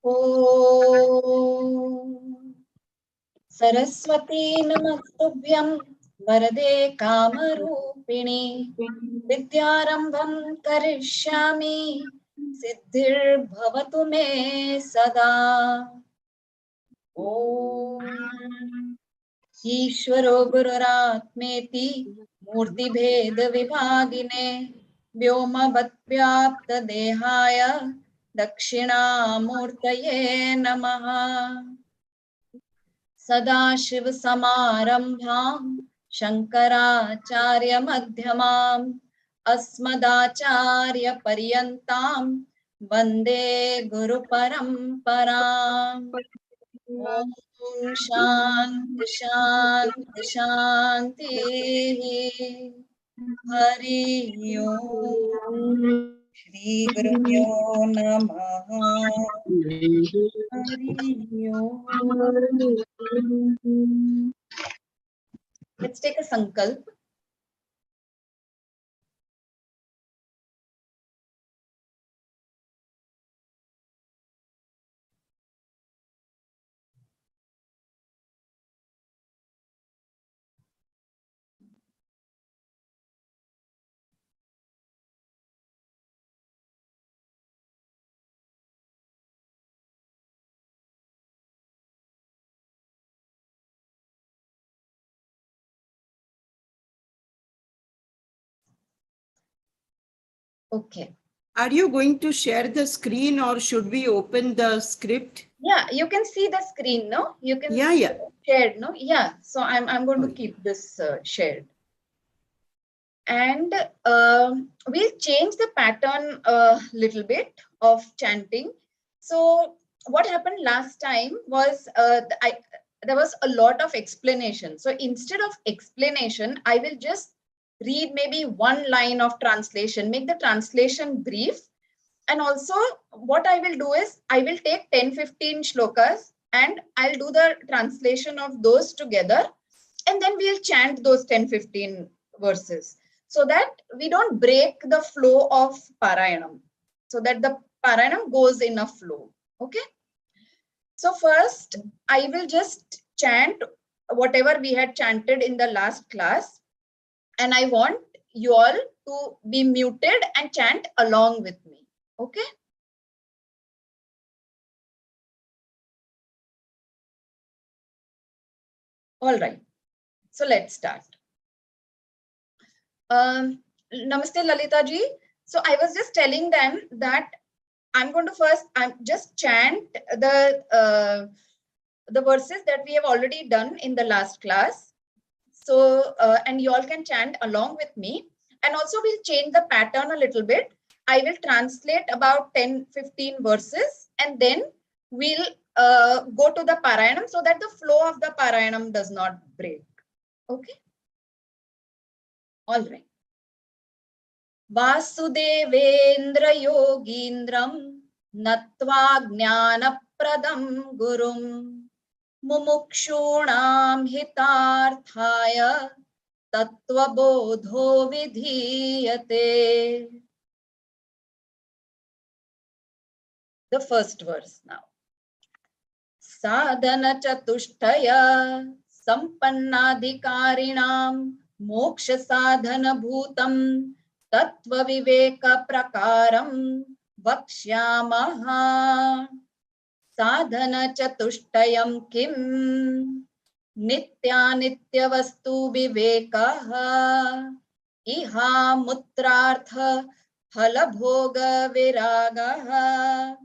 ॐ सरस्वती नमस्तुभ्यं वरदे कामरूपिणि विद्यारम्भं करिष्यामि सिद्धिर्भवतु मे सदा। ॐ ईश्वरो गुरुरात्मेति मूर्तिभेदविभागिने व्योमवद्व्याप्तदेहाय दक्षिणामूर्तये नमः। सदाशिवसमारम्भां शङ्कराचार्यमध्यमाम् अस्मदाचार्यपर्यन्तां वन्दे गुरुपरम्पराम्। ॐ शान्ति शान्ति शान्तिः। हरि ओम्। श्री गुरुभ्यो नमः। हरि ओम्. Let's take a sankalp. Okay. Are you going to share the screen or should we open the script? Yeah, you can see the screen, no? You can Yeah. shared, no? Yeah. So I'm going to keep this shared. And we'll change the pattern a little bit of chanting. So what happened last time was there was a lot of explanation. So instead of explanation, I will just read maybe one line of translation, make the translation brief. And also what I will do is I will take 10-15 shlokas and I'll do the translation of those together. And then we'll chant those 10-15 verses so that we don't break the flow of Parayanam, so that the Parayanam goes in a flow. Okay. So first I will just chant whatever we had chanted in the last class. And I want you all to be muted and chant along with me. Okay. All right. So let's start. Namaste Lalita ji. So I was just telling them that I'm going to just chant the verses that we have already done in the last class. So and you all can chant along with me. And also we'll change the pattern a little bit. I will translate about 10-15 verses and then we'll go to the Parayanam so that the flow of the Parayanam does not break. Okay. All right. Vasudevendra Yogindram Natva Jnanapradam Gurum Mumukshunam Hitarthaya Tattva Bodho Vidhiyate. The first verse now. Sadhana Chatushtaya Sampannadhikarinam Moksha Sadhana Bhutam Tattva Viveka Prakaram Vakshyamaha. Sadhana Chatushtayam Kim Nitya Nitya Vastu Vivekaha Iha Mutrartha Phalabhoga Viragaha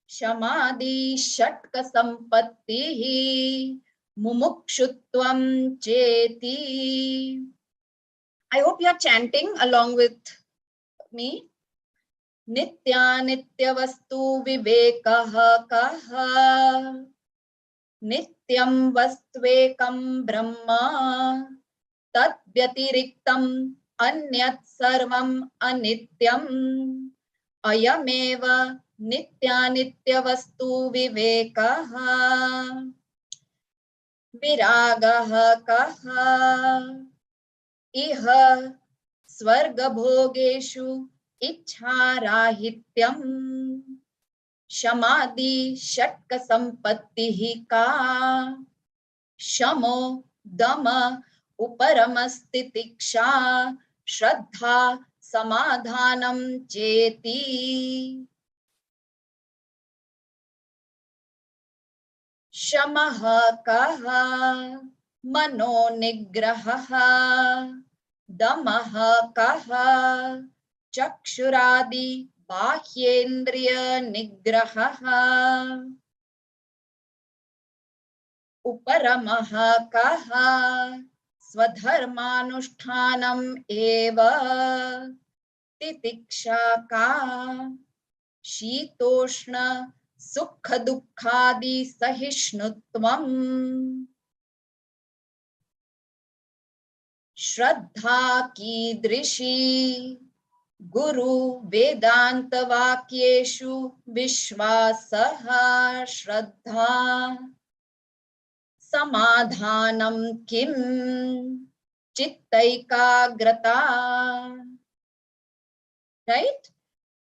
Shamadhi Shatka Sampattihi Mumukshutvam Cheti. I hope you are chanting along with me. Nitya Nitya Vastu Vivekaha Kaha Nityam Vastvekam Brahma Tat Vyatiriktam Anyat Sarvam Anityam Ayameva Nitya Nitya Vastu Vivekaha Viragaha Kaha Iha Svarga Bhogeshu Ichharahityam शमादि षट्क संपत्तिः का शमो दम उपरमस्तितिक्षा श्रद्धा समाधानं चेति शमः कः मनो निग्रहः दमः कः चक्षुरादि बाह्येन्द्रिय निग्रहः उपरमः कः स्वधर्मानुष्ठानम् एव तितिक्षा का शीतोष्ण सुख दुःखादि सहिष्णुत्वम् श्रद्धा कीदृशी गुरु वेदांत वाक्येषु विश्वासः श्रद्धा समाधानं किं चित्तैकाग्रता. Right?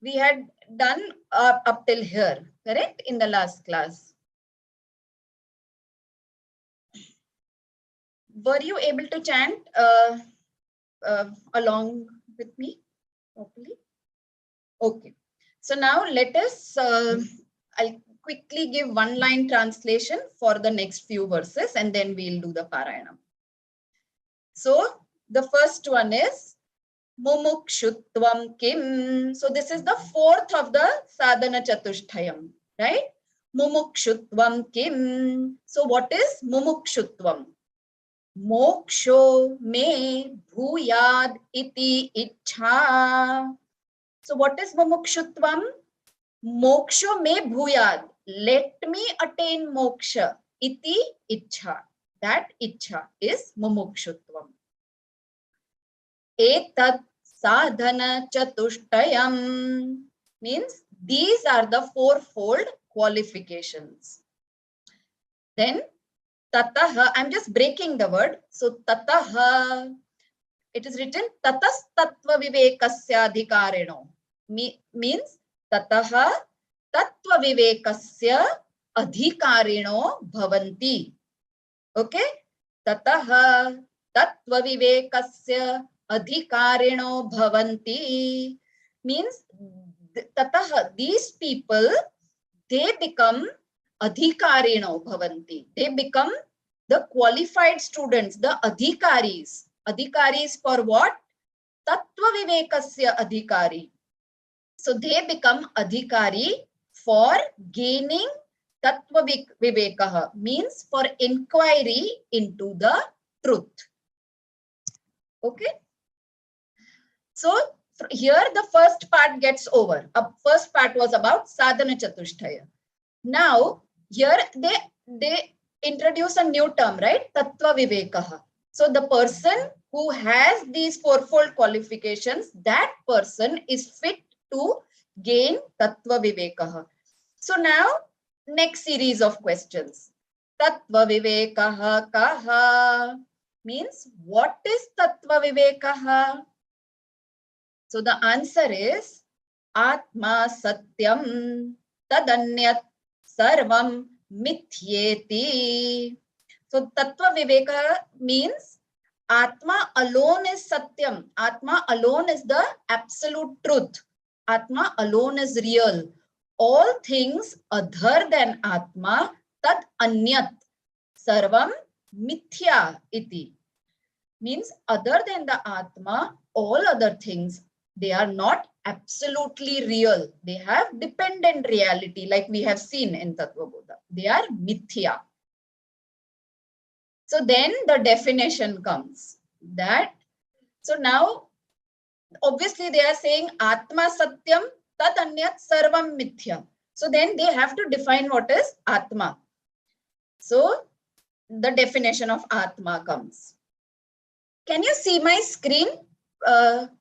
We had done up till here, correct, in the last class. Were you able to chant along with me properly? Okay. So now let us, I'll quickly give one line translation for the next few verses and then we'll do the Parayanam. So the first one is Mumukshutvam Kim. So this is the fourth of the Sadhana Chatushtayam, right? Mumukshutvam Kim. So what is Mumukshutvam? Moksho me bhuyad iti ichha. So what is Mumukshutvam? Moksho me bhuyad. Let me attain moksha. Iti ichha. That ichha is Mumukshutvam. Etat sadhana chatushtayam means these are the fourfold qualifications. Then tataha, I'm just breaking the word. So tataha, it is written tatas tattva vivekasya adhikareno means tataha tattva vivekasya adhikareno bhavanti. Okay, tataha tattva vivekasya adhikareno bhavanti means tataha, these people, they become adhikareno bhavanti. They become the qualified students, the adhikaris. Adhikaris for what? Tattva vivekasya adhikari. So they become adhikari for gaining tattva vivekaha means for inquiry into the truth. Okay. So here the first part gets over. First part was about sadhana chatushtaya. Now here they introduce a new term, right? Tattva vivekaha. So the person who has these fourfold qualifications, that person is fit to gain tattva vivekaha. So now next series of questions. Tattva vivekaha kaha means what is tattva vivekaha? So the answer is Atma Satyam Tadanyat Sarvam Mithyeti. So Tattva Viveka means Atma alone is Satyam. Atma alone is the absolute truth. Atma alone is real. All things other than Atma, Tad Anyat Sarvam Mithya iti. Means other than the Atma, all other things, they are not absolutely real. They have dependent reality like we have seen in Tattva Bodha. They are mithya. So then the definition comes that, so now obviously they are saying Atma Satyam Tat Anyat Sarvam Mithya. So then they have to define what is Atma. So the definition of Atma comes. Can you see my screen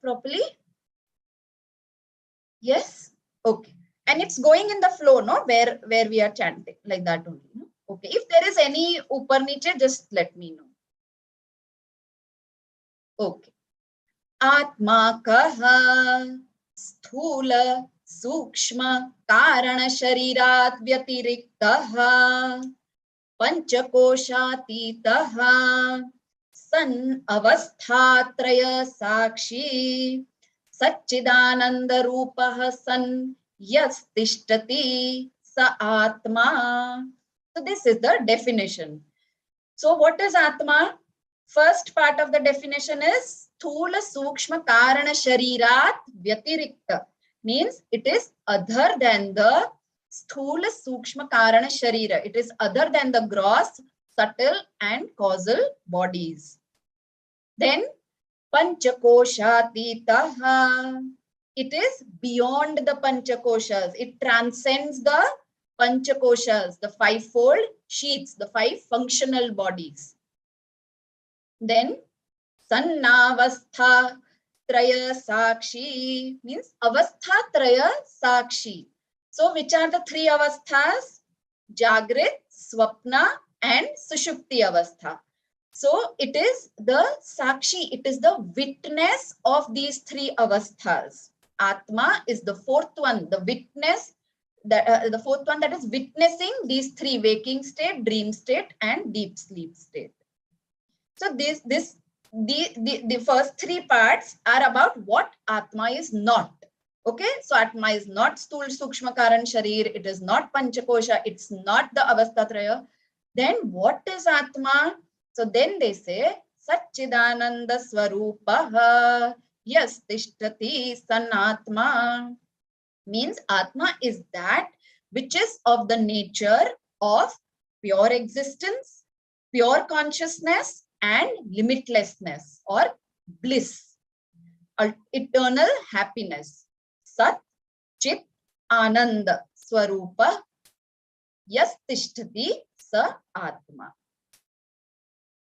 properly? Yes? Okay. And it's going in the flow, no? Where we are chanting, like that only. No? Okay. If there is any upar niche, just let me know. Okay. Atma kaha sthula Sukshma Karana Sharirat Vyatiriktah Panchakoshatitah San Avasthatraya Sakshi Satchidananda Rupah San Yas Tishtati Sa Atma. So this is the definition. So what is Atma? First part of the definition is Sthula Sukshma Karana Sharirat Vyatirikta. Means it is other than the Sthula Sukshma Karana Sharira. It is other than the gross, subtle and causal bodies. Then Panchakoshatitaha. It is beyond the Panchakoshas. It transcends the Panchakoshas, the fivefold sheaths, the five functional bodies. Then Sannavastha Traya Sakshi means Avastha Traya Sakshi. So which are the three avasthas? Jagrit, Swapna and Sushupti Avastha. So it is the Sakshi, it is the witness of these three avasthas. Atma is the fourth one, the witness, the fourth one that is witnessing these three: waking state, dream state and deep sleep state. So the first three parts are about what Atma is not. Okay, so Atma is not Sthul Sukshma Karan Sharir, it is not Panchakosha, it's not the Avasthatraya. Then what is Atma? So then they say Satchidananda Swarupaha Yas Tishtati Sanatma. Means Atma is that which is of the nature of pure existence, pure consciousness and limitlessness or bliss, eternal happiness. Sat Chit Ananda Swarupa Yas Tishtati Sa Atma.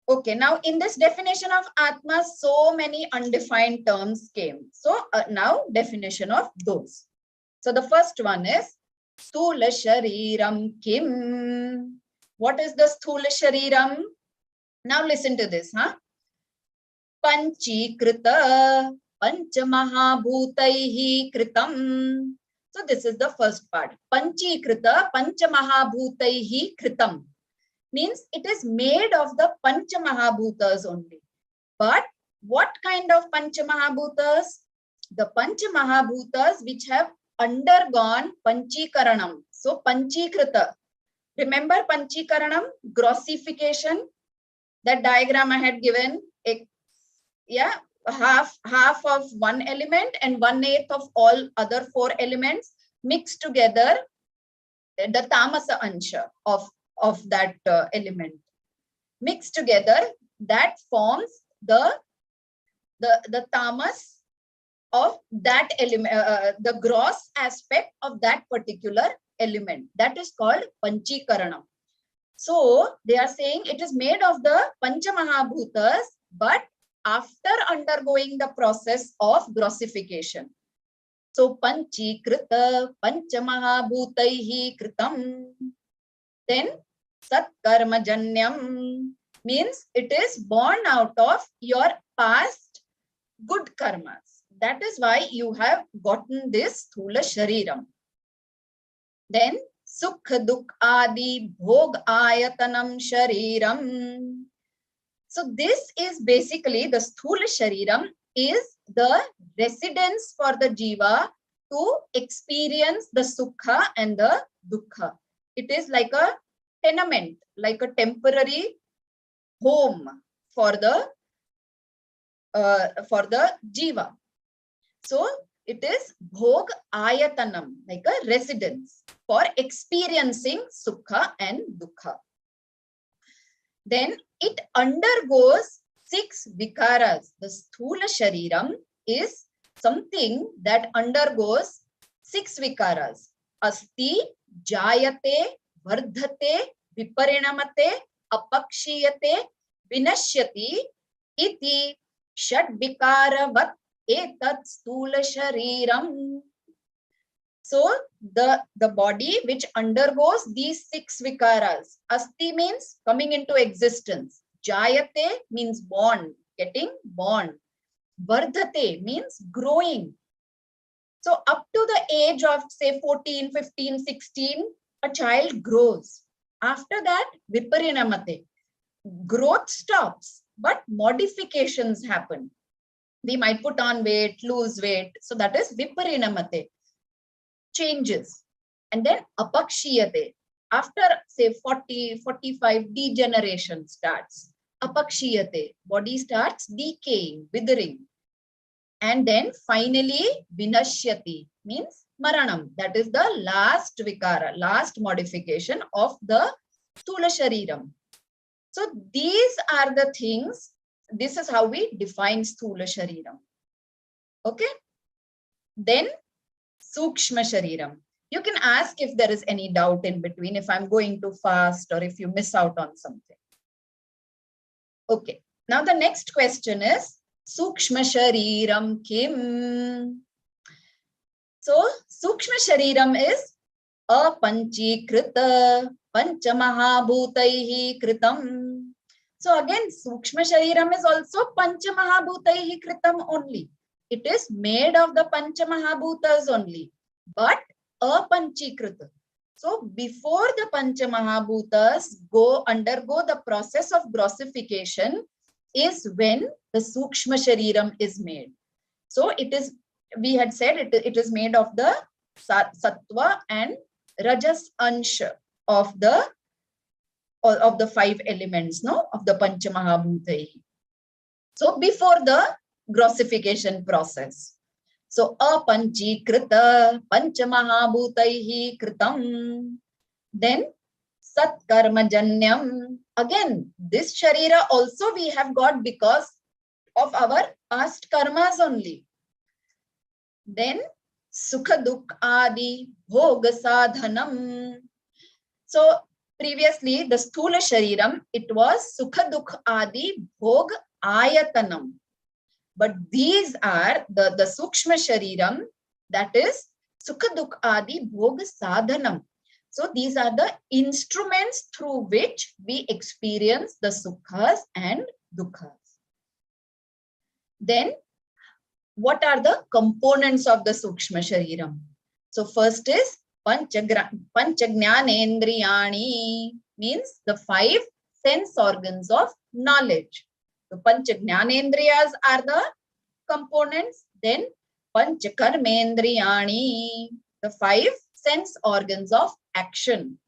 Okay, now in this definition of Atma, so many undefined terms came. So now definition of those. So the first one is Sthula Shariram Kim. What is the Sthula Shariram? Now listen to this. Panchikrita Panchamahabhutaihi Kritam. So this is the first part. Panchikrita Panchamahabhutaihi Kritam. Means it is made of the Panchamahabhutas only. But what kind of Panchamahabhutas? The Panchamahabhutas which have undergone Panchikaranam. So Panchikrita. Remember Panchikaranam? Grossification. That diagram I had given. Yeah, half of one element and 1/8 of all other four elements mixed together. The tamasa ansha of that element mixed together, that forms the tamas of that element, the gross aspect of that particular element. That is called Panchikaranam. So they are saying it is made of the Panchamahabhutas, but after undergoing the process of grossification. So Panchikrita Panchamahabhutaihi Kritam. Then Satkarmajanyam means it is born out of your past good karmas. That is why you have gotten this Sthula Shariram. Then Sukha Dukh Adi Bhog Ayatanam Shariram. So this is basically the Sthula Shariram is the residence for the Jiva to experience the Sukha and the Dukkha. It is like a tenement, like a temporary home for the Jiva. So it is Bhog Ayatanam, like a residence for experiencing Sukha and Dukkha. Then it undergoes 6 vikaras. The Sthula Shariram is something that undergoes 6 vikaras. Asti, Jayate, Vardhate, Viparinamate, Apakshiyate, Vinashyati, Iti, Shad Vikaravat Etat Sthula Shariram. So the body which undergoes these 6 vikaras. Asti means coming into existence. Jayate means born, getting born. Vardhate means growing. So up to the age of say 14, 15, 16, a child grows. After that, viparinamate. Growth stops, but modifications happen. We might put on weight, lose weight. So that is viparinamate, changes. And then apakshiyate. After say 40, 45, degeneration starts. Apakshiyate, body starts decaying, withering. And then finally, vinashyati means maranam. That is the last vikara, last modification of the sthula shariram. So these are the things. This is how we define sthula shariram. Okay. Then sukshma shariram. You can ask if there is any doubt in between, if I'm going too fast or if you miss out on something. Okay. Now the next question is Sukshma Shariram Kim. So Sukshma Shariram is Apanchikrita Panchamahabhutaihi Kritam. So again, Sukshma Shariram is also Panchamahabhutaihi Kritam only. It is made of the Panchamahabhutas only, but Apanchikrita. So before the Panchamahabhutas undergo the process of grossification is when the Sukshma Shariram is made. So it is, we had said it is made of the Sattva and Rajas Ansha of the 5 elements, no, of the Panchamahabhutai. So before the grossification process. So apanchikrita panchamahabhutaihi kritam. Then satkarmajanyam. Again, this sharira also we have got because of our past karmas only. Then sukha dukh adi bhoga sadhanam. So previously the sthula shariram, it was sukha dukh adi bhog ayatanam. But these are the sukshma shariram, that is sukha dukh adi bhog sadhanam. So these are the instruments through which we experience the sukhas and dukkhas. Then what are the components of the sukshma shariram? So first is panchajnanendriyani, means the 5 sense organs of knowledge. So panchajnanendriyas are the components. Then panchakarmendriyani, the 5 sense organs of action.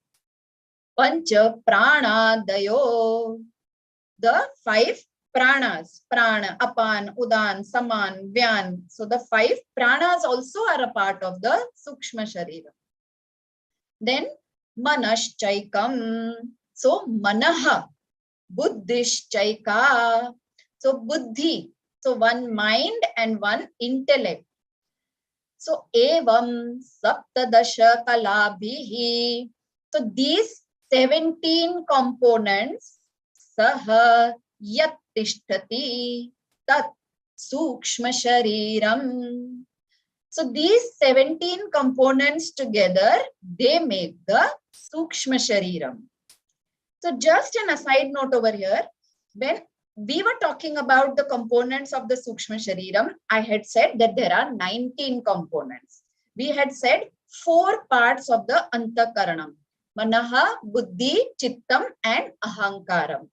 Pancha pranadayo, the 5 pranas, prana, apan, udan, saman, vyan. So the 5 pranas also are a part of the sukshma sharira. Then manaschaikam. So manaha, buddhishchaika. So buddhi, so one mind and one intellect. So evam saptadasha kalabhihi. So these 17 components, saha yat tishtati tat sukshma shariram. So these 17 components together, they make the sukshma shariram. So just an aside note over here, when we were talking about the components of the sukshma shariram, I had said that there are 19 components. We had said 4 parts of the antakaranam: manaha, buddhi, chittam and ahankaram.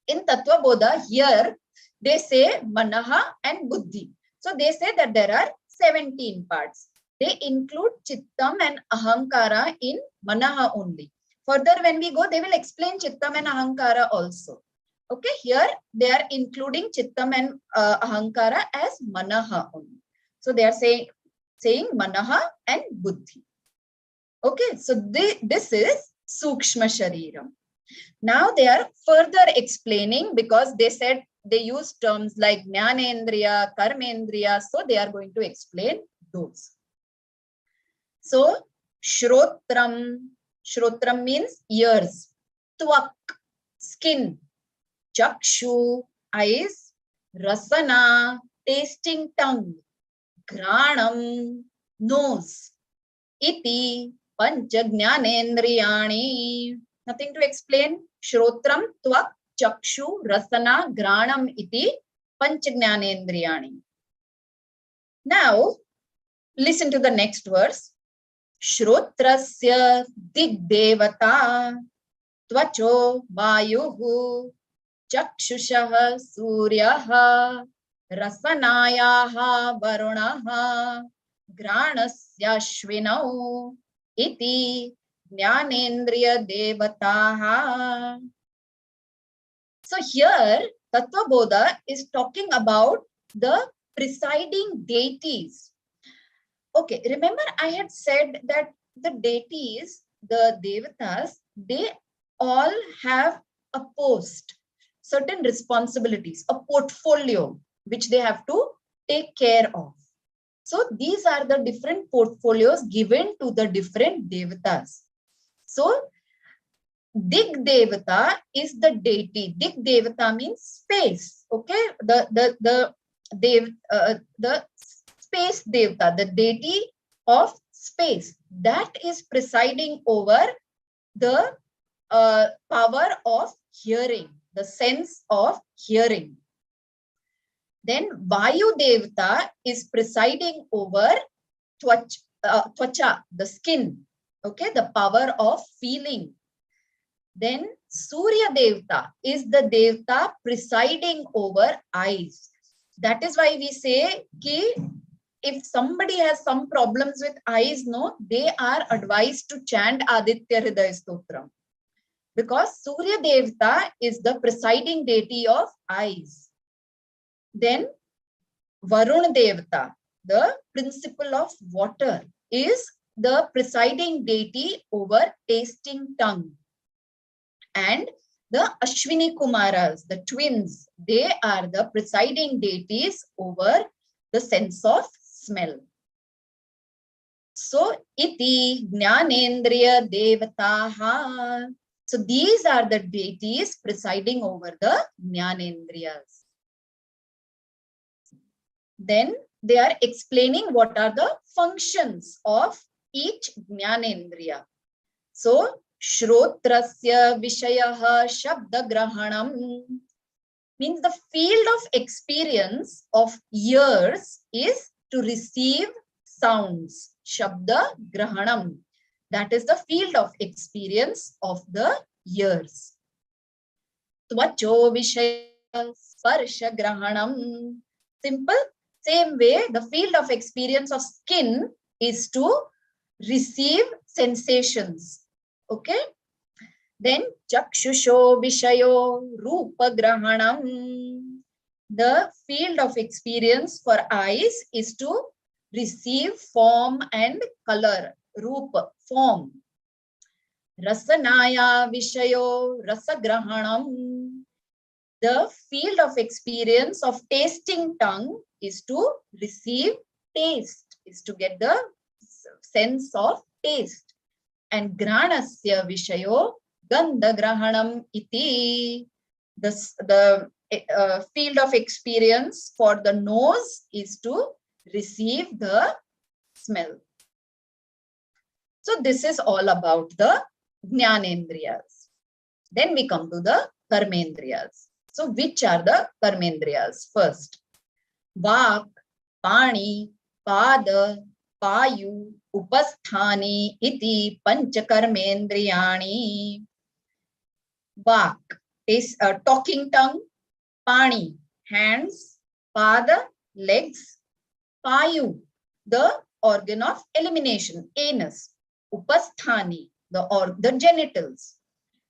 In Tattva Bodha, here they say manaha and buddhi. So they say that there are 17 parts. They include chittam and ahankara in manaha only. Further, when we go, they will explain chittam and ahankara also. Okay, here they are including chittam and ahankara as manaha only. So they are saying manaha and buddhi. Okay, so this is sukshma shariram. Now they are further explaining, because they said they use terms like jnanendriya, karmendriya, so they are going to explain those. So shrotram means ears, tvak, skin, chakshu, eyes, rasana, tasting tongue, granam, nose, iti, panchajnanendriyani. Nothing to explain. Shrotram, tvak, chakshu, rasana, granam, iti, panchajnanendriyani. Now, listen to the next verse. Shrotrasya digdevata tvacho vayuhu chakshushaha suryaha rasanayaha varunaha granasyashvinau iti jnanendriya devataha. So here Tattva Bodha is talking about the presiding deities. Okay, remember I had said that the deities, the devatas, they all have a post, certain responsibilities, a portfolio which they have to take care of. So these are the different portfolios given to the different devatas. So Dig Devata is the deity. Dig Devata means space. Okay, the space Devata, the deity of space, that is presiding over the power of hearing, the sense of hearing. Then Vayu Devata is presiding over tvacha, the skin. Okay, the power of feeling. Then Surya Devata is the Devata presiding over eyes. That is why we say ki if somebody has some problems with eyes, no, they are advised to chant Aditya Hridaya Stotram. Because Surya Devata is the presiding deity of eyes. Then Varun Devata, the principle of water, is the presiding deity over tasting tongue. And the Ashwini Kumaras, the twins, they are the presiding deities over the sense of smell. So, iti jnanendriya devataha. So, these are the deities presiding over the jnanendriyas. Then they are explaining what are the functions of each jnanendriya. So, Shrotrasya Vishayaha Shabda Grahanam means the field of experience of ears is to receive sounds. Shabda Grahanam. That is the field of experience of the ears. Tvacho Vishaya Sparsha Grahanam. Simple. Same way, the field of experience of skin is to receive sensations. Okay. Then Chakshusho Vishayo Rupa Grahanam. The field of experience for eyes is to receive form and color. Rupa, form. Rasanaya Vishayo Rasagrahanam. The field of experience of tasting tongue is to receive taste, is to get the sense of taste. And Granasya Vishayo Gandha Grahanam iti. The field of experience for the nose is to receive the smell. So this is all about the Jnanendriyas. Then we come to the Karmendriyas. So which are the Karmendriyas? First, Vak, Pani, Pada, Payu, Upasthani iti Panchakarmendriyani. Vak is a talking tongue, Pani, hands, Pada, legs, Payu, the organ of elimination, anus, Upasthani, the genitals.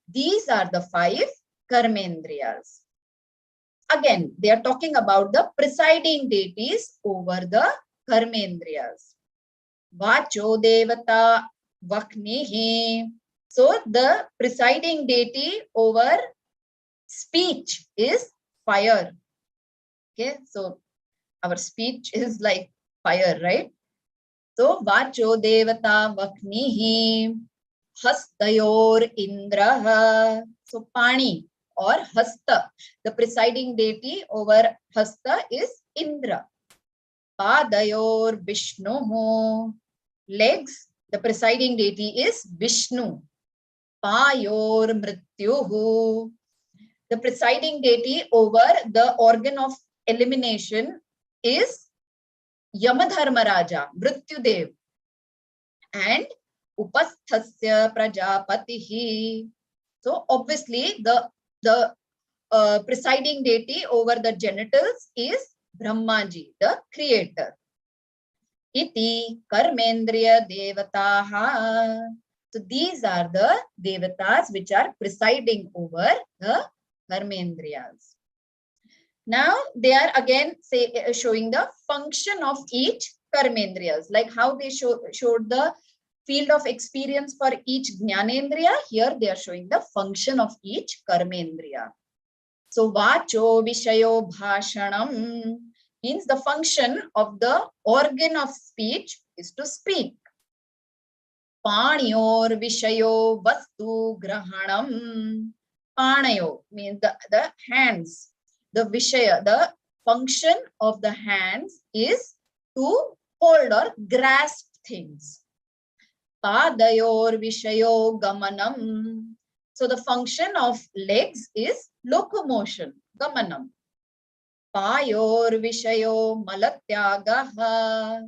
These are the 5 Karmendriyas. Again, they are talking about the presiding deities over the Karmendriyas. Vacho Devata Vaknihi. So the presiding deity over speech is fire. Okay, so our speech is like fire, right? So Vacho Devata Vaknihi. Hastayor Indraha. So Pani or Hasta, the presiding deity over Hasta is Indra. Padayor Vishnu. Legs, the presiding deity is Vishnu. Payor Mrityuhu. The presiding deity over the organ of elimination is Yamadharmaraja, Mrityudev, and Upasthasya Prajapatihi. So obviously the presiding deity over the genitals is Brahmaji, the creator. Iti Karmendriya Devataha. So these are the devatas which are presiding over the Karmendriyas. Now they are again showing the function of each Karmendriyas, like how they showed the field of experience for each Jnanendriya. Here they are showing the function of each Karmendriya. So Vacho Vishayo Bhashanam means the function of the organ of speech is to speak. Paniyor Vishayo Vastu Grahanam. Panayo means the hands. The Vishaya, the function of the hands is to hold or grasp things. Padayor Vishayo Gamanam. So the function of legs is locomotion, Gamanam. Payor Vishayo Malatyagaha.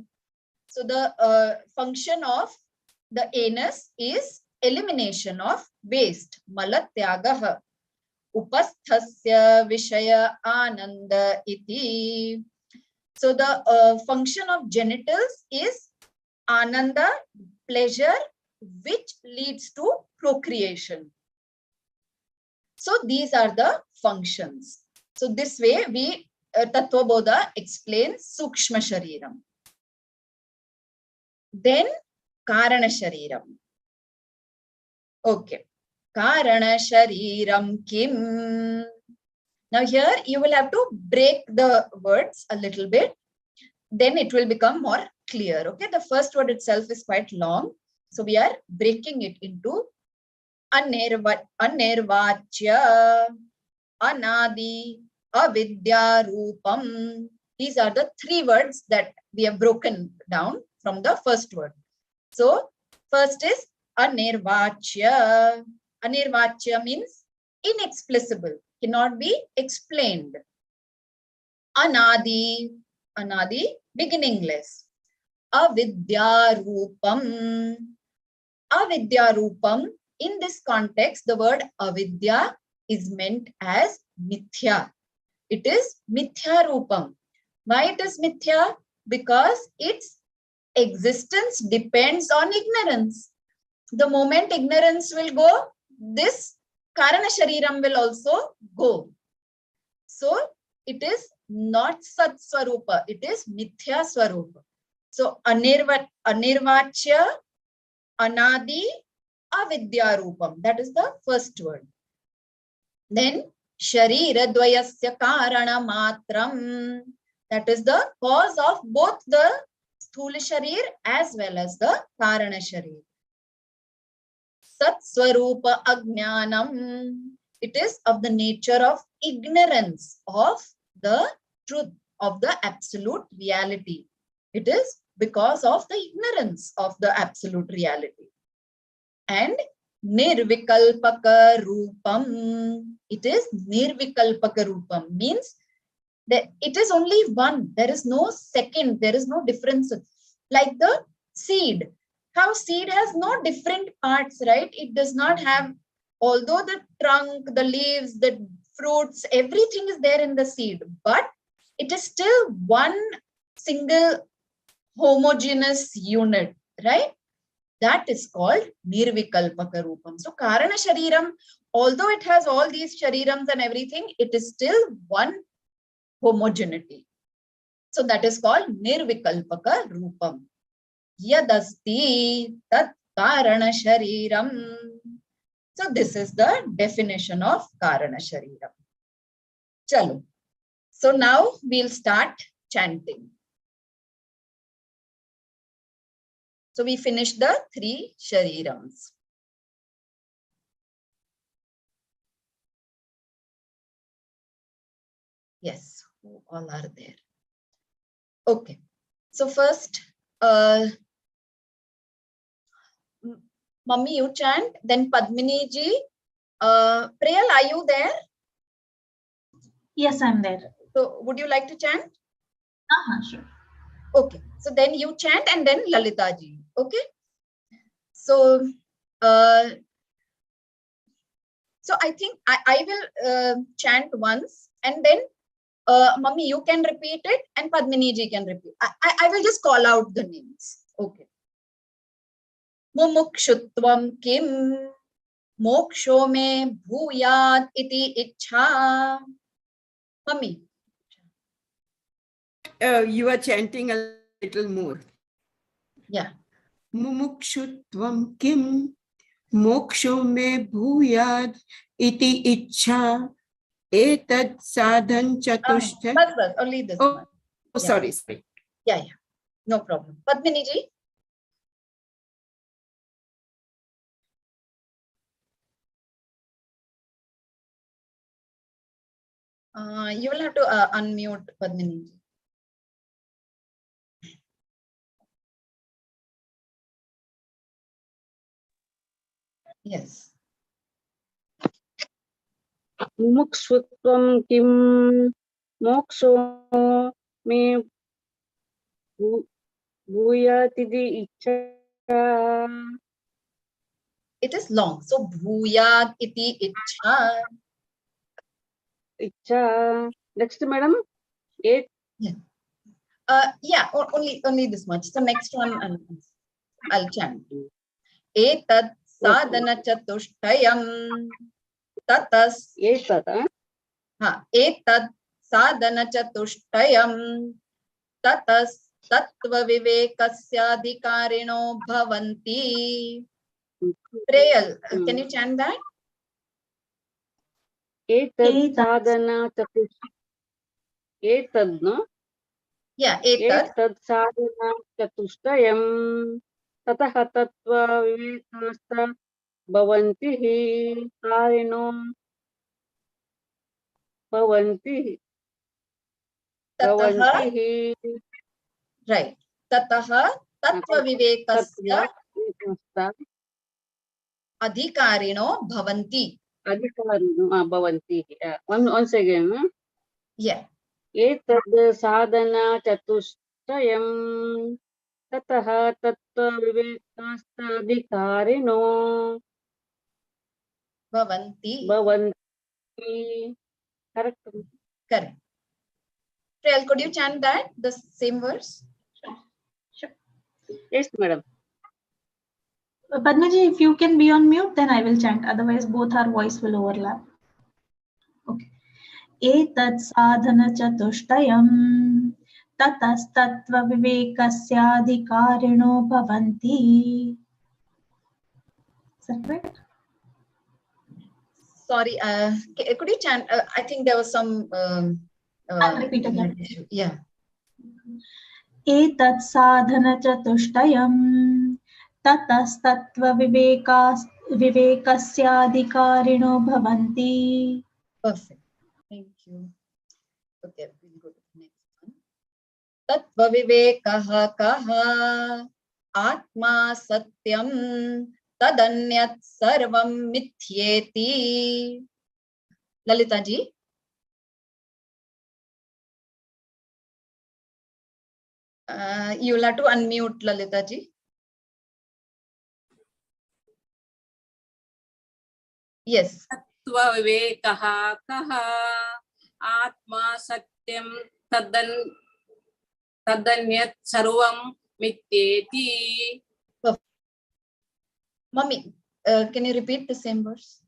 So the function of the anus is elimination of waste, Malatyagaha. Upasthasya Vishaya Ananda iti. So the function of genitals is Ananda, pleasure, which leads to procreation. So these are the functions. So this way we Tattva Bodha explains Sukshma Shariram. Then Karana Shariram. Okay. Karana Shariram Kim. Now here you will have to break the words a little bit. Then it will become more clear. Okay. The first word itself is quite long. So we are breaking it into Anirvachya, Anadi, Avidya Rupam. These are the three words that we have broken down from the first word. So first is Anirvachya. Anirvachya means inexplicable, cannot be explained. Anadi, Anadi, beginningless. Avidya Rupam. Avidya Rupam. In this context, the word avidya is meant as mithya. It is mithya rupam. Why it is mithya? Because its existence depends on ignorance. The moment ignorance will go, this karana shariram will also go. So it is not sat swarupa, it is mithya swarupa. So anirvachya, anadi, avidya rupam. That is the first word. Then sharira dvayasya karana matram. That is the cause of both the sthula sharir as well as the karana sharir. Sat swarupa ajnanam. It is of the nature of ignorance of the truth, of the absolute reality. It is because of the ignorance of the absolute reality. And nirvikalpaka rupam. It is nirvikalpaka rupam, means that it is only one. There is no second. There is no difference. Like the seed. How seed has no different parts, right? It does not have, although the trunk, the leaves, the fruits, everything is there in the seed, but it is still one single homogeneous unit, right? That is called nirvikalpaka rupam. So karana shariram, although it has all these sharirams and everything, it is still one homogeneity. So that is called nirvikalpaka rupam. Yadasti tat karana shariram. So this is the definition of karana shariram. Chalo. So now we'll start chanting. So we finished the 3 sharirams. Yes, who all are there? Okay. So first, Mummy, you chant. Then Padmini ji. Priyal, are you there? Yes, I'm there. So would you like to chant? Sure. Okay. So then you chant and then Lalita ji. Okay. So, so I think I will chant once and then Mummy, you can repeat it and Padmini ji can repeat. I will just call out the names. Okay. Mumukshutvam kim moksho me bhuyat iti ichha. Mummy. You are chanting a little more. Yeah. Mumukshutvam kim moksho me bhuyad iti ichha etad sadhan chatushta. But only this one. Oh, sorry. Yeah. No problem. Padmini ji. You will have to unmute Padmini ji. Yes. Mumukshutvam kim moksho me bhuyatidi ichha. It is long. So bhuyat iti ichha. Ichha. Next, madam. Eight. Yeah, only this much. So next one I'll chant. Etad sadhana chatushtayam tatas. Etad sadhana chatushtayam tatas tattva vivekasyadhikarino bhavanti. Prayal, can you chant that? Etad sadhana chatushtayam. Etad, no? Yeah, etad. Etad sadhana chatushtayam tatah tattva vivekasta bhavanti karino bhavanti. Tataha. Right. Tataha tattva vivekasya adhikarino bhavanti. Adhikarino bhavanti. Once again. Yeah. Etad sadhana chatushtayam tatah tattva vivekasta adhikarino Bhavanti. Correct. Correct. Prayal, could you chant that? The same verse? Sure. Yes, madam. Padmaji, if you can be on mute, then I will chant. Otherwise, both our voice will overlap. Okay. Etat sadhana chatuштayam tatastattva vivekasyadhikarino bhavanti. Is that correct? Sorry, could you chant? I think there was some. I'll repeat again. Yeah. Etat sadhana chatuштayam tatastattva vivekasyadhikarino bhavanti. Perfect. Thank you. Okay, we'll go to the next one. Tattva vivekaha kaha atma satyam tadanyat sarvam mithyeti. Lalita ji. You'll have to unmute Lalita ji. Yes. Tattva vivekaha kaha atma satyam tadanyat sarvam mityeti. Mummy, can you repeat the same verse?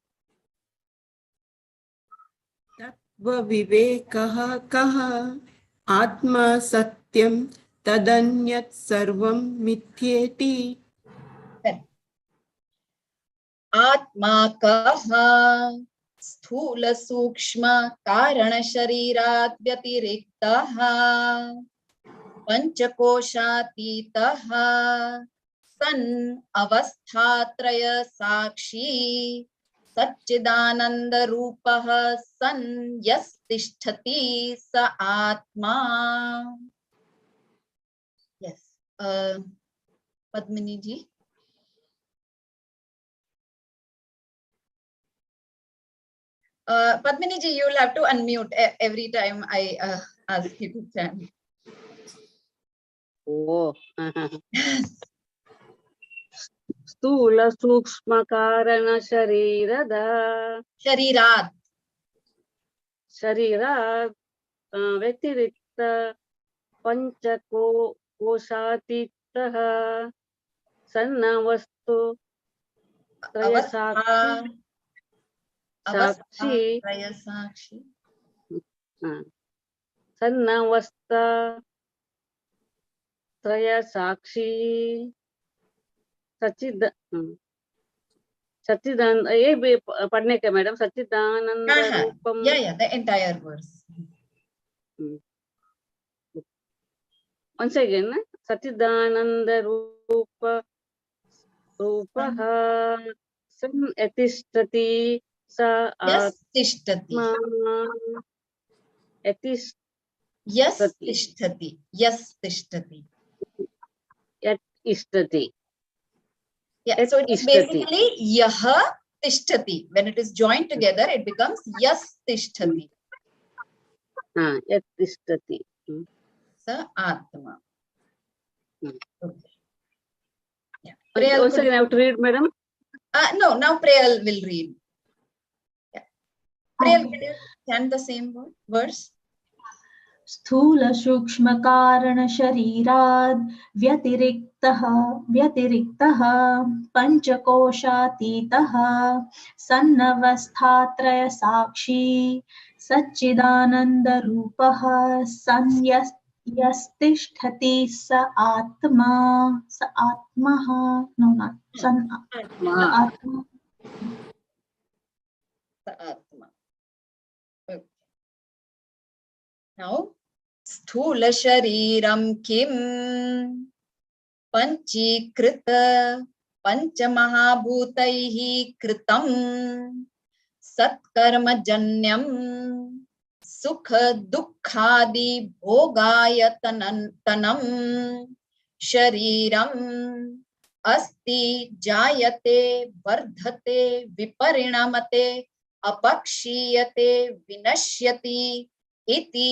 Tattva vivekaha kaha atma satyam tadanyat sarvam mithyeti. Atma kaha sthula sukshma karana sharirat vyatiriktaha panchakoshatitaha san avasthatraya sakshi Satchidananda Rupaha San Yastisthati Sa Atma. Yes. Padmini ji. Padmini ji, you will have to unmute every time I ask you to chant. Oh. Stula Sukshma Karana Sharirada Sharirat. Sharira Vyatirikta Panchako Koshatitaha Sanna Vastu Trayasakshi Sakshi Trayasakshi. Sanna Vasta Trayasakshi Sachidan ये पढ़ने का madam Sachchidanand Rupam Yeah, the entire verse. once again सच्चिदानंद रूपः सन् यतिष्ठति स Yes, tishtati. आत्मा Yes, tishtati. Yes, tishtati. यतिष्ठति Yeah, so it is basically yaha tishtati. When it is joined together, it becomes yas tishtati. यतिष्ठति Sa atma. Hmm. Okay. Yeah. Prayal, once again I have to read, madam. No, now Prayal will read. Yeah. Prayal, will you chant the same verse? स्थूल सूक्ष्म कारण शरीराद् व्यतिरिक्तः पंचकोशातीतः सन्नवस्थात्रय साक्षी सच्चिदानंद रूपः यस्तिष्ठति स आत्मा no not सन आत्मा Sa atma. Okay. Now, sthula shariram kim panchikrita panchamahabhutaihi kritam satkarmajanyam sukha dukkhadi bhogayatanam shariram asti jayate vardhate viparinamate apakshiyate vinashyati iti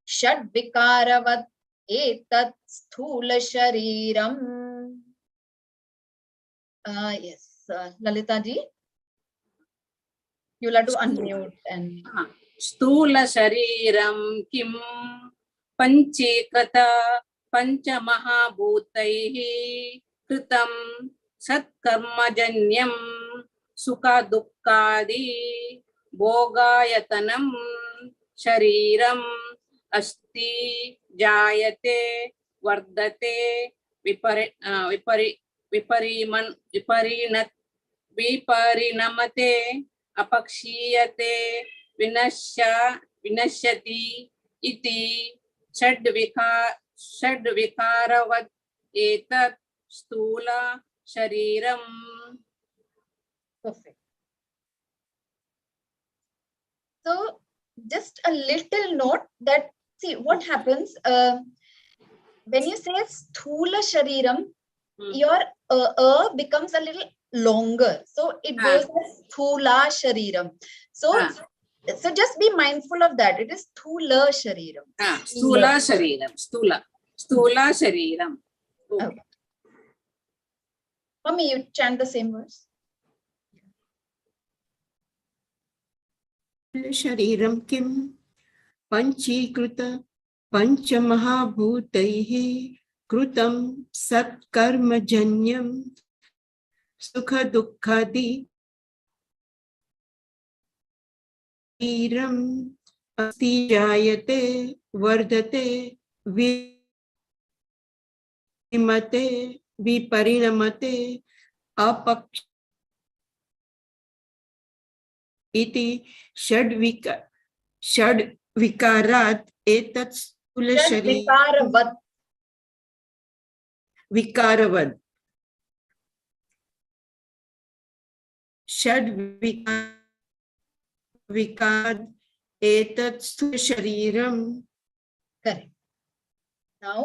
षड्विकारवत् एतत् स्थूल शरीरम. Yes, Lalita ji, you'll have to unmute and. स्थूल शरीरं किं पंचीकृत पंचमहाभूतैः कृतं सत्कर्मजन्यं सुख दुःखादि भोगायतनं शरीरम् अस्ति जायते वर्धते विपरिणमते अपक्षीयते विनश्यति इति षड्विकारवत् एतत् स्थूल शरीरम्. Perfect. So just a little note that, see what happens when you say sthula shariram, your becomes a little longer, so it goes as sthula shariram. So just be mindful of that. It is sthula shariram. Sthula shariram. Sthula shariram. Okay. Mummy, you chant the same verse. शरीरं किं पंचीकृत पंचमहाभूतैः कृतं सत्कर्मजन्यं सुख दुःखादि शरीरम् अस्ति जायते वर्धते विमते विपरिणमते अपक्ष इति षड्विकारात् एतत् स्थूल शरीरं विकारवत् षड्विकारात् एतत् स्थूल शरीरं. Correct. Now,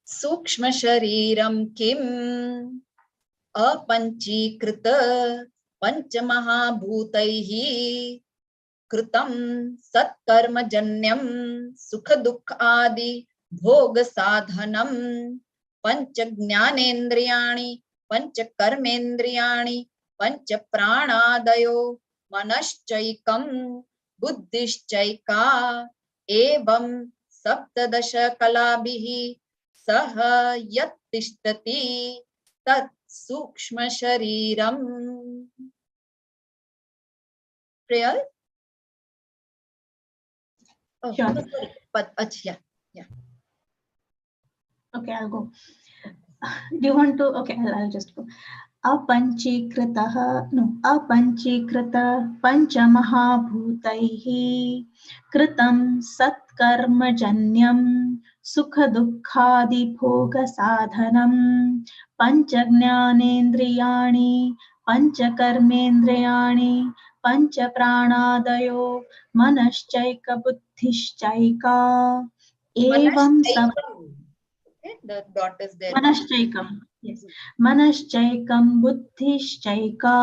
sukshma shariram kim apanchikrita panchamahabhutaihi कृतं सत्कर्मजन्यं सुख दुःखादि भोग साधनं पंच ज्ञानेन्द्रियाणि पंच कर्मेन्द्रियाणि पंच प्राणादयो मनश्चैकं बुद्धिश्चैका एवं सप्तदश कलाभिः सह यत् तिष्ठति तत् सूक्ष्म शरीरम्. Priyal? Oh, Sure. sorry. But yeah. Okay, I'll go. Do you want to? Okay, I'll just go. अpanchikritah no अpanchikrita panchamahabhutaiः कृतं सत्कर्मजन्यं सुखदुःखादिभोगसाधनं पञ्चज्ञानेन्द्रियाणि पञ्चकर्मेन्द्रियाणि पञ्चप्राणादयो मनश्चैकबुद्धिश्चैका एवं Okay, the dot is there. मनश्चैकम्. Yes. मनश्चैकं बुद्धिश्चैका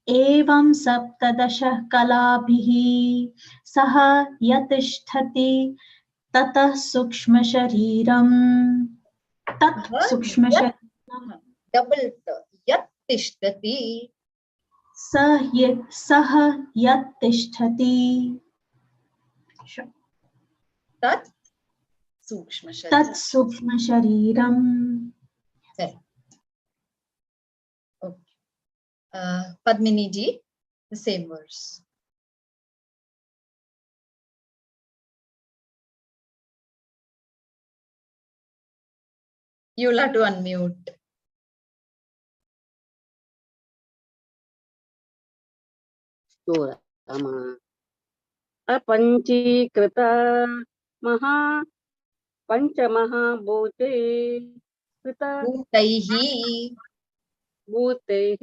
एवं सप्तदश कलाभिः सह यतिष्ठति ततः सूक्ष्म शरीरम्. तत् सूक्ष्म शरीरम्. Double yat tishtati. सह यतिष्ठति. Sure. Tat सूक्ष्म शरीरम्. तत् सूक्ष्म शरीरम्. Okay. Padmini ji, the same verse. You'll have to unmute. अपंचीकृता पंचमहाभूते कृता भूतैः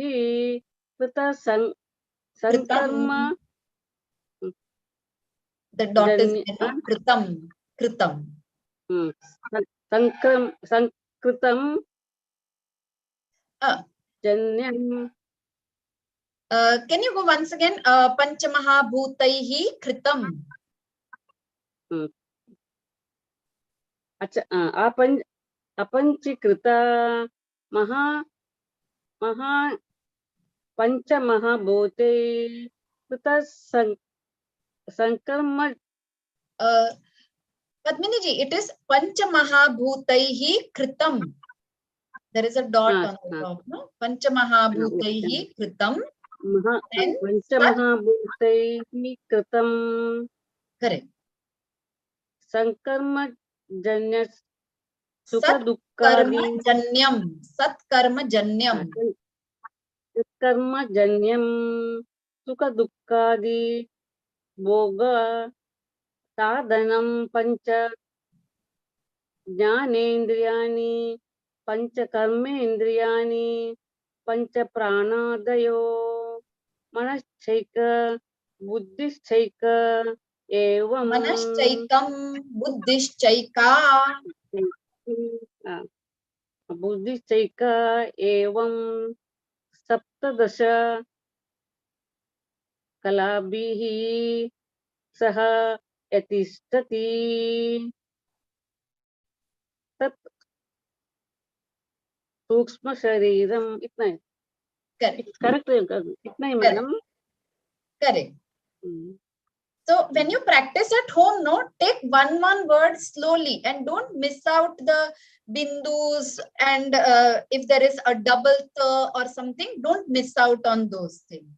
कृता संकर्म. The dot is kritam. Kritam. संकृतं जन्यं. Can you go once again? Panchamahabhutaihi kritam. अच्छा, अपंचीकृता पंचमहाभूते कृता संकर्म. Padmini ji, it is Panchamahabhutaihi kritam. There is a dot on the top, no? Panchamahabhutaihi kritam. पंचमहाभूतैः कृतं. Correct. संकर्म जन्य सुख Sat दुःखादि. karma janyam. Sat karma janyam. कर्म जन्यम सुख दुःखादि भोग साधनं पंच ज्ञानेन्द्रियाणि पंच कर्मेन्द्रियाणि पंच प्राणादयो मनश्चैक बुद्धिश्चैक एवं. Manashchaikam buddhishchaika. बुद्धिश्चैक एवं सप्तदश कलाभिः सह यतिष्ठति तत् सूक्ष्म शरीरम. इतना है. Correct. इतना ही madam. Correct. So when you practice at home, no, take one word slowly and don't miss out the bindus, and if there is a double th or something, don't miss out on those things.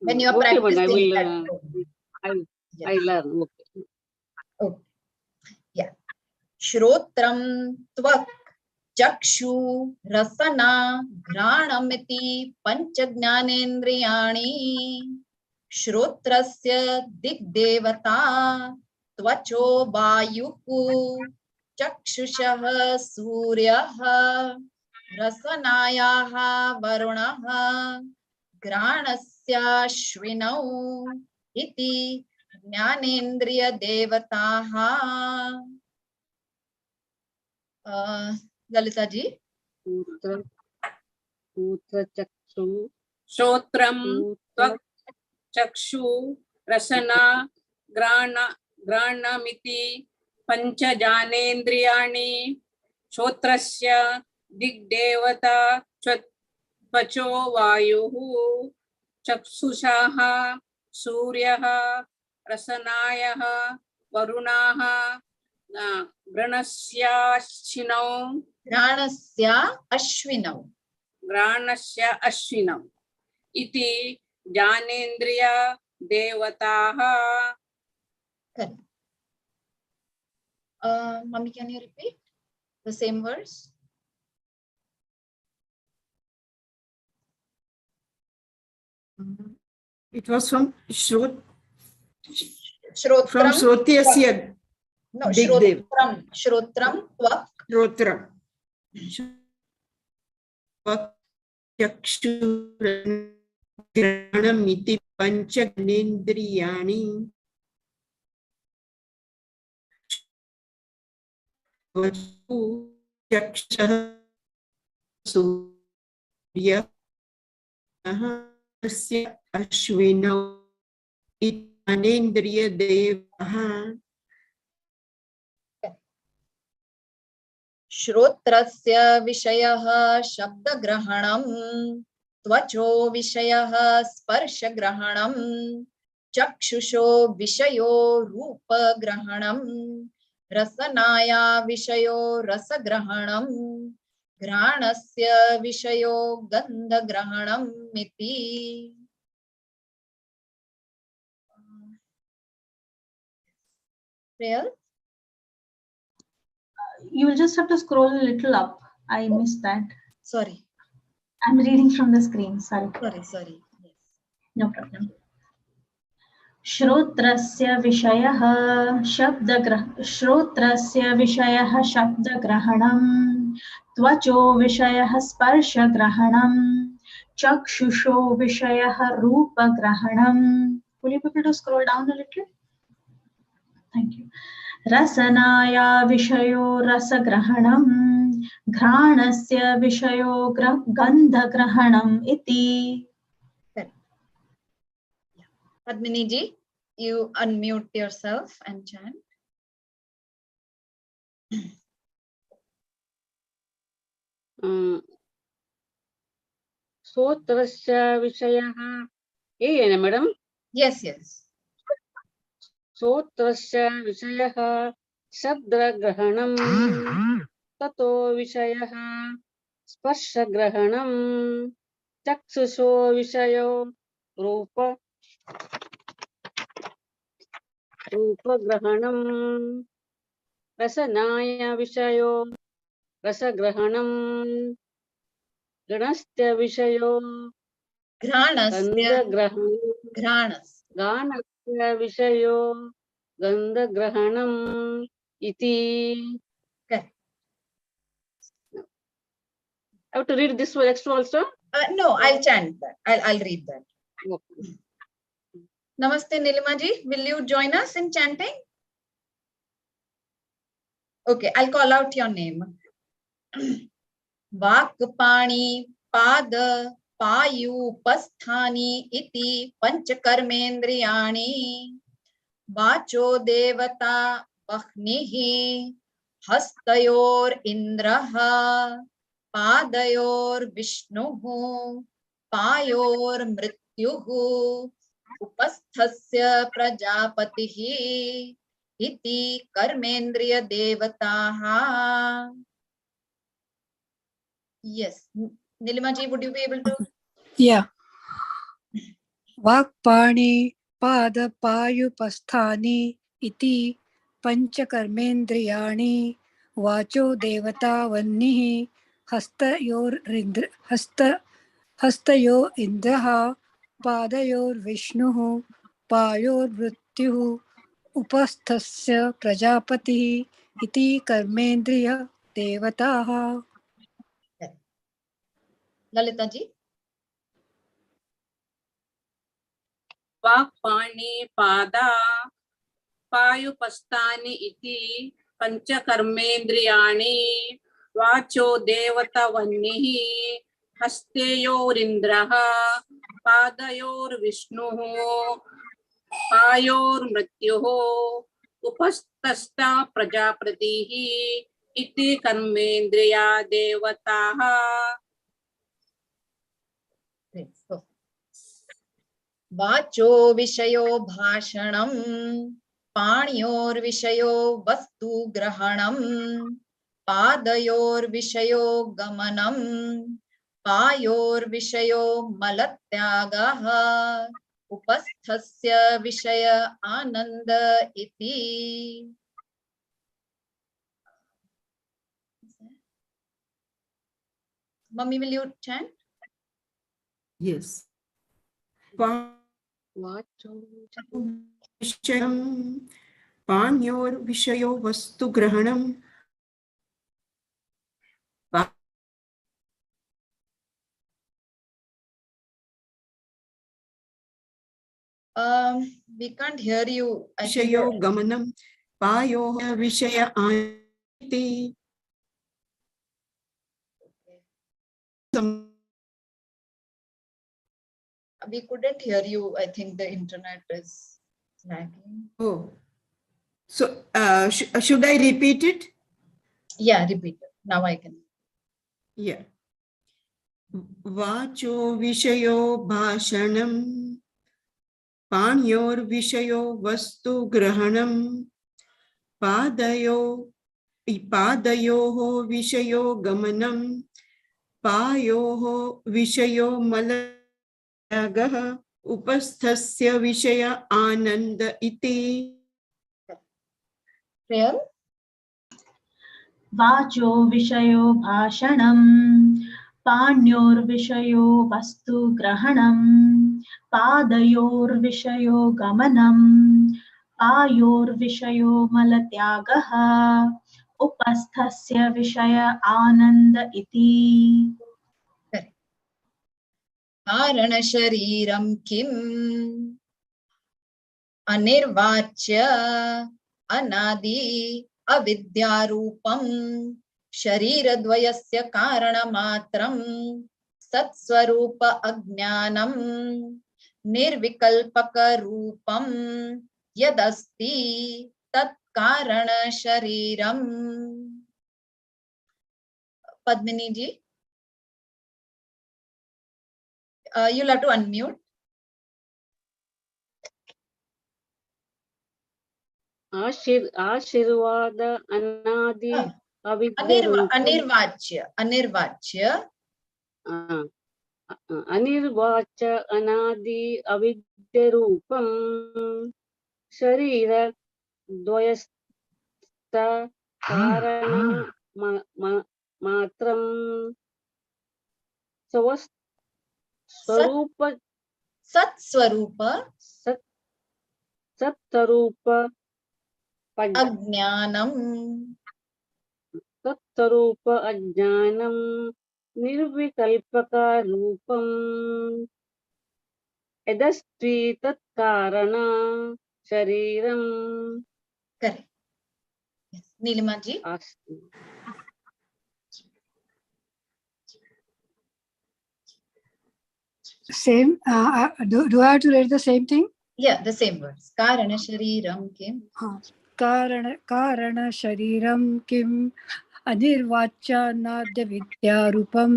When you are practicing at home. I learn. Okay. Yeah. Shrotram tvak chakshu rasana granamiti panchajnanendriyani. Shrotrasya digdevata tvacho vayuhu चक्षुषः सूर्यः रसनायाः वरुणः घ्राणस्याश्विनौ इति ज्ञानेन्द्रियदेवताः. ललिता जी. चक्षु श्रोत्रं त्वक् चक्षु रसना घ्राणमिति पंच ज्ञानेन्द्रियाणि श्रोत्रस्य दिग्देवता त्वचो वायुः चक्षुषः सूर्यः रसनायः वरुणाः घ्राणस्याश्विनौ घ्राणस्य अश्विनौ इति ज्ञानेन्द्रिय देवताः. Correct. Mummy, can you repeat the same verse? It was from Shrot, Shrotram. from Shrotyasya. No, Digdev. Shrotram Tvak. Shrotra. Chakshuragranamiti panchagneendriyani vachu chakshah surya asya ashvinau ityanendriya devaha. श्रोत्रस्य विषयः शब्दग्रहणम् त्वचो विषयः स्पर्शग्रहणम् चक्षुषो विषयो रूपग्रहणम् रसनाया विषयो रसग्रहणम् घ्राणस्य विषयो गन्धग्रहणम् इति. Real? You will just have to scroll a little up. I missed that. Sorry. I'm reading from the screen. Sorry. Sorry. Yes. No problem. श्रोत्रस्य विषयः शब्दग्रहणम् त्वचो विषयः स्पर्शग्रहणम् चक्षुषो विषयः रूपग्रहणम्. Will you be able to scroll down a little? Thank you. रसनाया विषयो रसग्रहणम् घ्राणस्य विषयो गन्धग्रहणम् इति. Padmini ji, you unmute yourself and chant. श्रोत्रस्य विषयः ಏನ madam? Yes. श्रोत्रस्य विषयः शब्दग्रहणम् ततो विषयः स्पर्शग्रहणम् चक्षुषो विषयो रूपग्रहणम् रसनाय विषयो रसग्रहणम् घ्राणस्य विषयो घ्राणस्य विषयो गन्धग्रहणम् इति. I have to read this one extra also? No, I'll chant that. I'll read that. Okay. Namaste Nilima ji, will you join us in chanting? Okay, I'll call out your name. Vakpani Pad Payupasthani iti panchakarmendriyani vacho devata bahnihi hastayor indraha पादयोर विष्णुः पायोर मृत्युः उपस्थस्य प्रजापतिः इति कर्मेन्द्रिय देवताः. Yes, Nilima ji, would you be able to? Yeah. वाक्पाणि पादपायुपस्थानि इति पंचकर्मेन्द्रियाणि वाचो देवता वह्निः हस्तयो इन्द्रः पादयोर्विष्णुः पायोर्मृत्युः उपस्थस्य प्रजापतिः इति कर्मेन्द्रिय देवताः. Lalita ji. वाक्पाणि पादा पायुपस्थानि इति पंचकर्मेन्द्रियाणि वाचो देवतावह्निः हस्तयोरिन्द्रः पादयोर्विष्णुः पायोर्मृत्युः उपस्थश्च प्रजापतिः इति कर्मेन्द्रिया देवताः वाचो विषयो भाषणं पाणियोर्विषयो वस्तु ग्रहणं पादयोर्विषयो गमनं पायोर्विषयो मलत्यागः उपस्थस्य विषय आनंद इति. Mummy, will you chant? Yes. विषयं पाण्योर्विषयो वस्तुग्रहणं We can't hear you. I think विषयो गमनं पायोः विषय आनन्ति. we couldn't hear you. I think the internet is lagging. Oh, so should I repeat it? Yeah, repeat it. Now I can. Yeah. वाचो विषयो भाषणं पाण्योर्विषयो वस्तुग्रहणं पादयोः विषयो गमनं पायोः विषयो मलत्यागः उपस्थस्य विषय आनंद इति. Prayer. वाचो विषयो भाषणं पाण्योर्विषयो वस्तुग्रहणं पादयोर्विषयो गमनं पायोर्विषयो मलत्यागः उपस्थस्य विषय आनंद इति. कारण शरीरं किम् अनिर्वाच्य अनादि अविद्यारूपं शरीरद्वयस्य कारणमात्रं सत्स्वरूप अज्ञानं निर्विकल्पकरूपं यदस्ति तत्कारण शरीरम्. Padmini ji, you'll have to unmute. आशीर्वाद अनादि अनिर्वाच्य अनिर्वाच्य अनादि अविद्यरूपं शरीर द्वयस्थ कारण मात्रं सत्स्वरूप अज्ञानं निर्विकल्पक रूपं यदस्ति तत्कारण शरीरं. Correct. Yes. Nilima ji. Same. Do I have to read the same thing? Yeah, the same words. Karana shariram kim. कारण शरीरं किम् अनिर्वाच्यानाद्य विद्यारूपं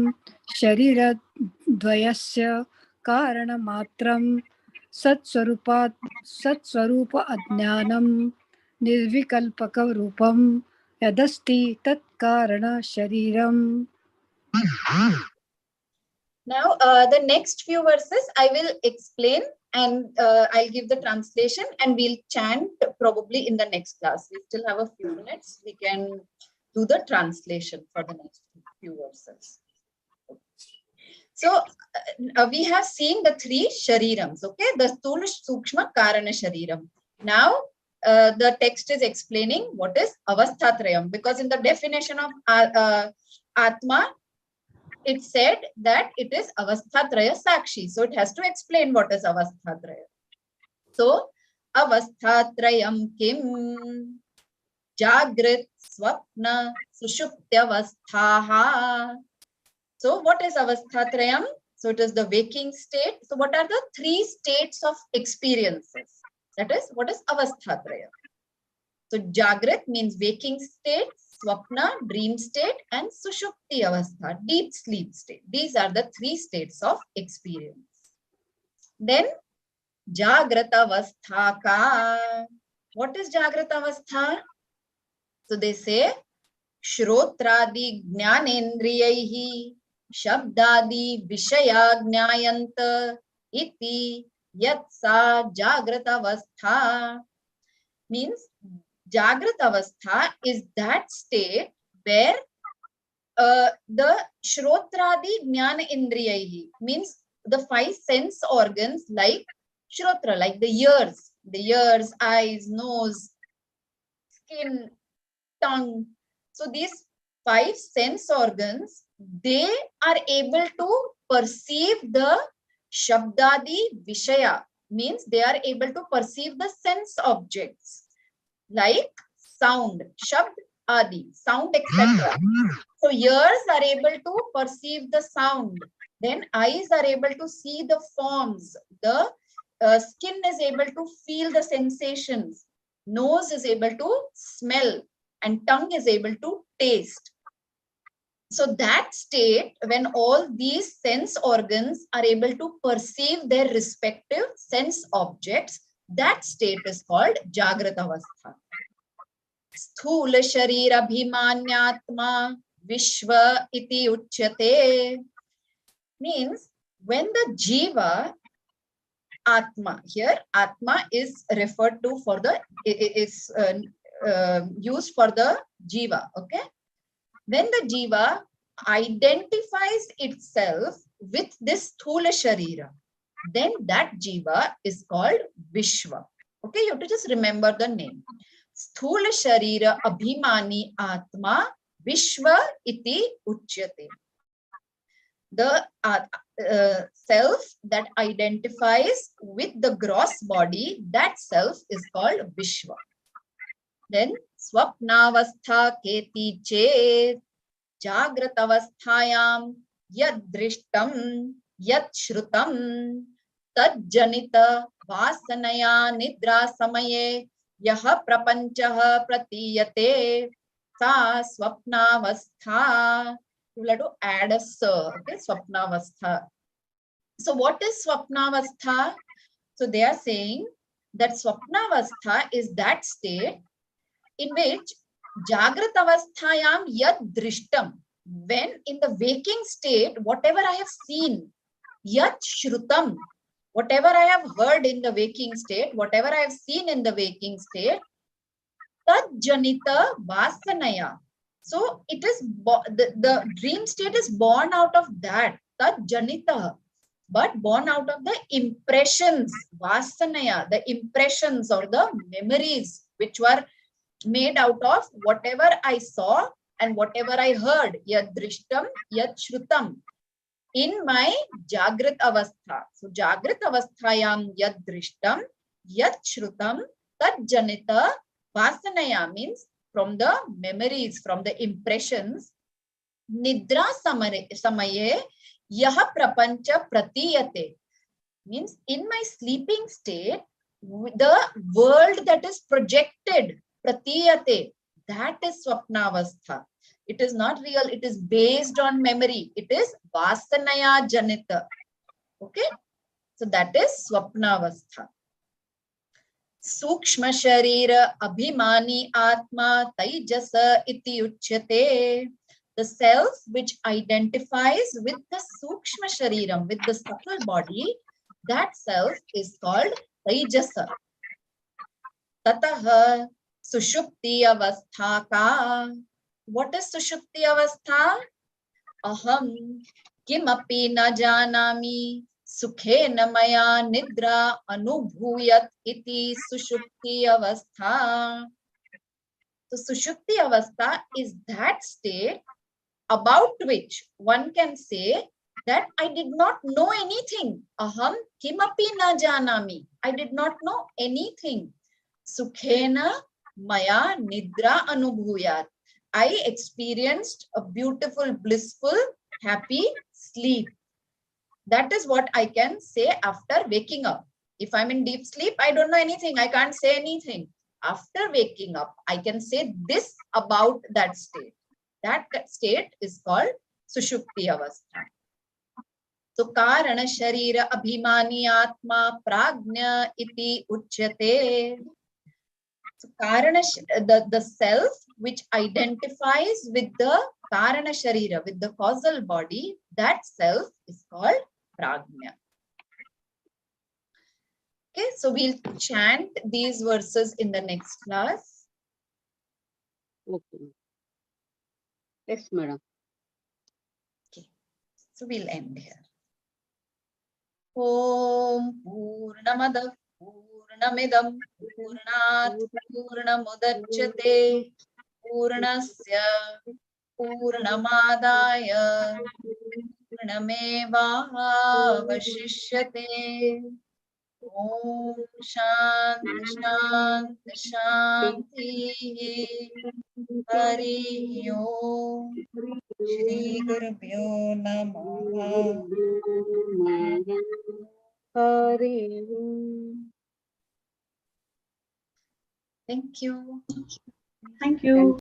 शरीरद्वयस्य कारणमात्रं सत्स्वरूप अज्ञानं निर्विकल्पकरूपं यदस्ति तत्कारण शरीरम्. Now, the next few verses I will explain and I'll give the translation and we'll chant probably in the next class. We still have a few minutes. We can do the translation for the next few verses. So, we have seen the three sharirams, okay? The Sthula, Sukshma, Karana Shariram. Now, the text is explaining what is Avasthatrayam, because in the definition of Atma, it said that it is Avasthatraya Sakshi. So it has to explain what is Avasthatraya. So, Avasthatrayam kim Jagrit Swapna Sushuptyavasthaha. So what is Avasthatrayam? So it is the waking state. So what are the three states of experiences? That is, what is Avasthatraya? So Jagrat means waking state, Swapna, dream state, and Sushupti Avastha, deep sleep state. These are the three states of experience. Then Jagrata Avastha ka. What is Jagrata Avastha? So they say Shrotradi Jnanendriyaihi Shabdadi Vishaya Jnayanta Iti Yatsa Jagrata Avastha. Means Jagrata Avastha is that state where the Shrotradi Jnana Indriyahi means the five sense organs like Shrotra, like the ears, eyes, nose, skin, tongue. So these five sense organs, they are able to perceive the Shabdadi Vishaya, means they are able to perceive the sense objects like sound, Shabd Adi, sound, etc. So ears are able to perceive the sound. Then eyes are able to see the forms. The skin is able to feel the sensations. Nose is able to smell. And tongue is able to taste. So that state, when all these sense organs are able to perceive their respective sense objects, that state is called Jagrata Avastha. Sthula Sharira Bhimanyatma Vishwa iti uchyate. Means when the Jiva, Atma, here Atma is referred to for the, is used for the Jiva, okay? When the Jiva identifies itself with this Sthula Sharira, then that Jiva is called Vishwa. Okay, you have to just remember the name. Sthula Sharira Abhimani Atma Vishwa iti uchyate. The self that identifies with the gross body, that self is called Vishwa. Then Swapnavastha keti chet Jagratavasthayam yad drishtam yad shrutam tad janita vasanaya nidra samaye yaha prapanchaha pratiyate sa swapnavastha. You will have to add a sa, okay? Swapnavastha. So what is Swapnavastha? So they are saying that Swapnavastha is that state in which Jagrat Avasthayam yad drishtam, when in the waking state, whatever I have seen, yad shrutam, whatever I have heard in the waking state, whatever I have seen in the waking state, tad janita vasanaya. So it is, the dream state is born out of that, tad janita, but born out of the impressions, vasanaya, the impressions or the memories which were made out of whatever I saw and whatever I heard, yad drishtam, yad shrutam, in my Jagrat Avastha. So Jagrat Avasthayam yad drishtam, yad shrutam, tad janita vasanaya, means from the memories, from the impressions, nidra samaye yaha prapancha pratiyate, means in my sleeping state, the world that is projected, pratiyate, that is Swapnavastha. It is not real, it is based on memory. It is Vasanaya Janita. Okay? So that is Swapnavastha. Sukshma Sharira Abhimani Atma Taijasa iti uchyate. The self which identifies with the Sukshma Shariram, with the subtle body, that self is called Taijasa. Tataha Sushupti Avastha ka. What is Sushupti Avastha? Aham kimapi na janami sukhena maya nidra anubhuyat iti Sushupti Avastha. So Sushupti Avastha is that state about which one can say that I did not know anything. Aham kimapi na janami. I did not know anything. Sukhena maya nidra anubhuyat. I experienced a beautiful, blissful, happy sleep. That is what I can say after waking up. If I'm in deep sleep, I don't know anything. I can't say anything. after waking up, I can say this about that state. That state is called Sushupti Avastha. So Karana Sharira Abhimani Atma Prajna Iti Uchyate. So Karana, the self which identifies with the Karana Sharira, with the causal body, that self is called Prajna. Okay, so we'll chant these verses in the next class. Okay. Yes, madam. So we'll end here. Om Purnamada Purnamidam Purnat Purnamudachyate Purnasya Purnamadaya Purnameva Vashishyate. Om Shanti Shanti Shanti Hari Om Shri Gurubhyo Namaha. Hari. Thank you. Thank you.